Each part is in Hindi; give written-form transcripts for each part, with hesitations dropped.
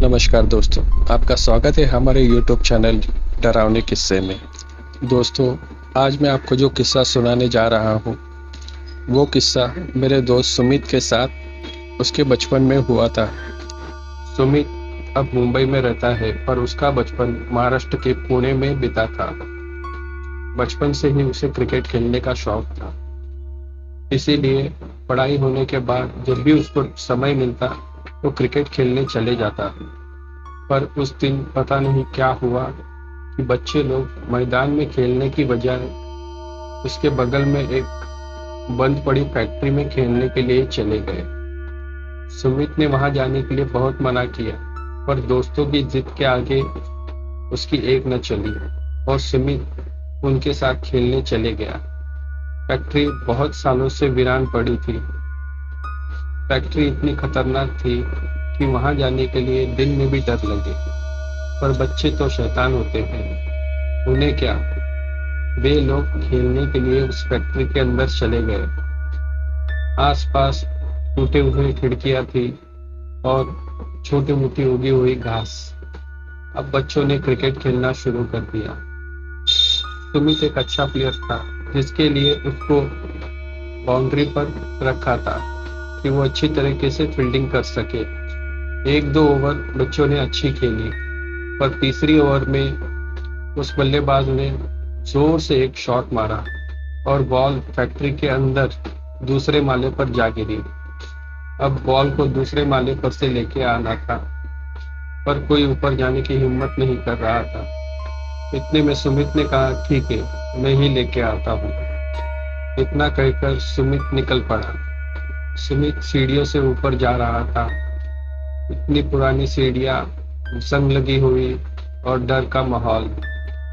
नमस्कार दोस्तों, आपका स्वागत है हमारे YouTube चैनल डरावने किस्से में। दोस्तों, आज मैं आपको जो किस्सा सुनाने जा रहा हूँ, वो किस्सा मेरे दोस्त सुमित के साथ उसके बचपन में हुआ था। सुमित अब मुंबई में रहता है, पर उसका बचपन महाराष्ट्र के पुणे में बीता था। बचपन से ही उसे क्रिकेट खेलने का शौक था, इसीलिए पढ़ाई होने के बाद जब भी उसको समय मिलता वो क्रिकेट खेलने चले जाता। पर उस दिन पता नहीं क्या हुआ कि बच्चे लोग मैदान में खेलने की बजाय उसके बगल में एक बंद पड़ी फैक्ट्री में खेलने के लिए चले गए। सुमित ने वहां जाने के लिए बहुत मना किया, पर दोस्तों की जिद के आगे उसकी एक न चली और सुमित उनके साथ खेलने चले गया। फैक्ट्री बहुत सालों से वीरान पड़ी थी। फैक्ट्री इतनी खतरनाक थी कि वहां जाने के लिए दिन में भी डर लगे, पर बच्चे तो शैतान होते हैं, उन्हें क्या। वे लोग खेलने के लिए उस फैक्ट्री के अंदर चले गए। आसपास टूटे हुए खिड़कियां थी और छोटी मोटी उगी हुई घास। अब बच्चों ने क्रिकेट खेलना शुरू कर दिया। सुमित एक अच्छा प्लेयर था, जिसके लिए उसको बाउंड्री पर रखा था कि वो अच्छी तरीके से फील्डिंग कर सके। एक दो ओवर बच्चों ने अच्छी खेली, पर तीसरी ओवर में उस बल्लेबाज ने जोर से एक शॉट मारा और बॉल फैक्ट्री के अंदर दूसरे माले पर जा गिरी। अब बॉल को दूसरे माले पर से लेके आना था, पर कोई ऊपर जाने की हिम्मत नहीं कर रहा था। इतने में सुमित ने कहा, ठीक है, मैं ही लेके आता हूँ। इतना कहकर सुमित निकल पड़ा। सुमित सीढ़ियों से ऊपर जा रहा था। इतनी पुरानी सीढ़ियां, जंग लगी हुई और डर का माहौल,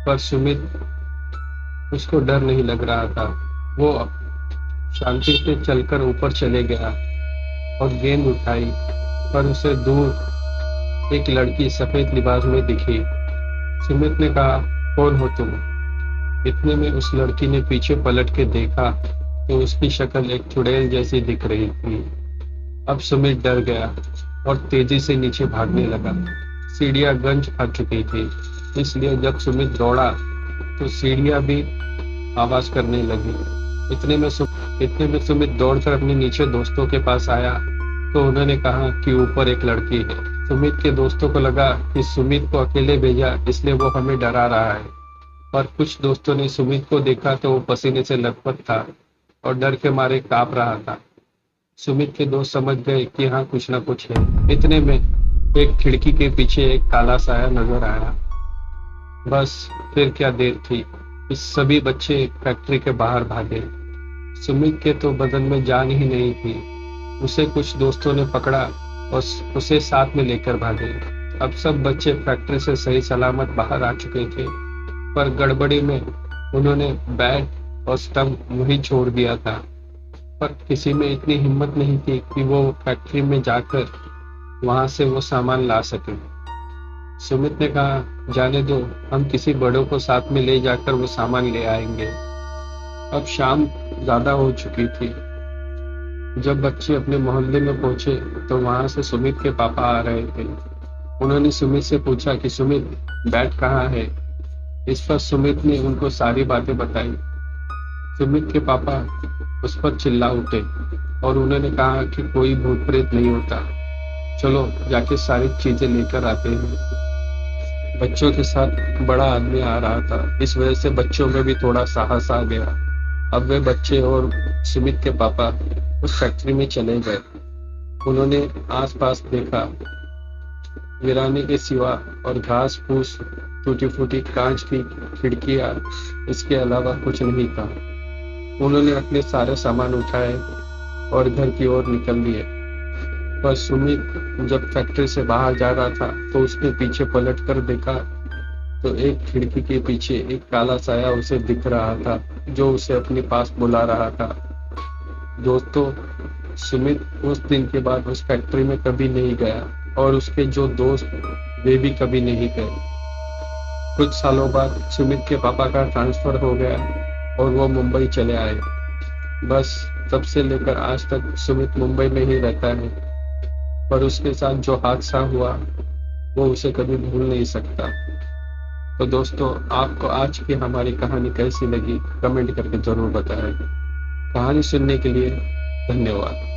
पर सुमित उसको डर नहीं लग रहा था। वो शांति से चलकर ऊपर चले गया और गेंद उठाई, पर उसे दूर एक लड़की सफेद लिबास में दिखी। सुमित ने कहा, कौन हो तुम? इतने में उस लड़की ने पीछे पलट के देखा तो उसकी शक्ल एक चुड़ैल जैसी दिख रही थी। अब सुमित डर गया और तेजी से नीचे भागने लगा। सीढ़ियां गंज आ चुकी थी, इसलिए जब सुमित दौड़ा तो सीढ़ियां भी आवाज करने लगी। इतने में सुमित दौड़कर अपने नीचे दोस्तों के पास आया तो उन्होंने कहा कि ऊपर एक लड़की है। सुमित के दोस्तों को लगा कि सुमित को अकेले भेजा, इसलिए वो हमें डरा रहा है। पर कुछ दोस्तों ने सुमित को देखा तो वो पसीने से लथपथ था और डर के मारे कांप रहा था। सुमित के दोस्त समझ गए कि हाँ, कुछ ना कुछ है। इतने में एक खिड़की के पीछे एक काला साया नजर आया। बस फिर क्या देर थी, इस सभी बच्चे फैक्ट्री के बाहर भागे। सुमित के तो बदन में जान ही नहीं थी। उसे कुछ दोस्तों ने पकड़ा और उसे साथ में लेकर भागे। अब सब बच्चे फैक्ट्री से सही सलामत बाहर आ चुके थे, पर गड़बड़ी में उन्होंने बैट और स्टंप वहीं छोड़ दिया था। पर किसी में इतनी हिम्मत नहीं थी कि वो फैक्ट्री में जाकर वहां से वो सामान ला सके। सुमित ने कहा, जाने दो, हम किसी बड़ों को साथ में ले जाकर वो सामान ले आएंगे। अब शाम ज्यादा हो चुकी थी। जब बच्चे अपने मोहल्ले में पहुंचे तो वहां से सुमित के पापा आ रहे थे। उन्होंने सुमित से पूछा कि सुमित, बैट कहाँ है? इस पर सुमित ने उनको सारी बातें बताई। सुमित के पापा उस पर चिल्ला उठे और उन्होंने कहा कि कोई भूत प्रेत नहीं होता, चलो जाके सारी चीजें लेकर आते हैं। बच्चों के साथ बड़ा आदमी आ रहा था, इस वजह से बच्चों में भी थोड़ा साहस आ गया। अब वे बच्चे और सुमित के पापा उस फैक्ट्री में चले गए। उन्होंने आसपास देखा, वीराने के सिवा और घास फूस, टूटी फूटी कांच की खिड़कियां, इसके अलावा कुछ नहीं था। उन्होंने अपने सारे सामान उठाए और घर की ओर निकल लिए। पर सुमित जब फैक्ट्री से बाहर जा रहा था तो उसने पीछे पलट कर देखा तो एक खिड़की के पीछे एक काला साया उसे दिख रहा था, जो उसे अपने पास बुला रहा था। दोस्तों, सुमित उस दिन के बाद उस फैक्ट्री में कभी नहीं गया और उसके जो दोस्त वे भी कभी नहीं गए। कुछ सालों बाद सुमित के पापा का ट्रांसफर हो गया और वो मुंबई चले आए। बस तब से लेकर आज तक सुमित मुंबई में ही रहता है। पर उसके साथ जो हादसा हुआ वो उसे कभी भूल नहीं सकता। तो दोस्तों, आपको आज की हमारी कहानी कैसी लगी कमेंट करके जरूर बताएं। कहानी सुनने के लिए धन्यवाद।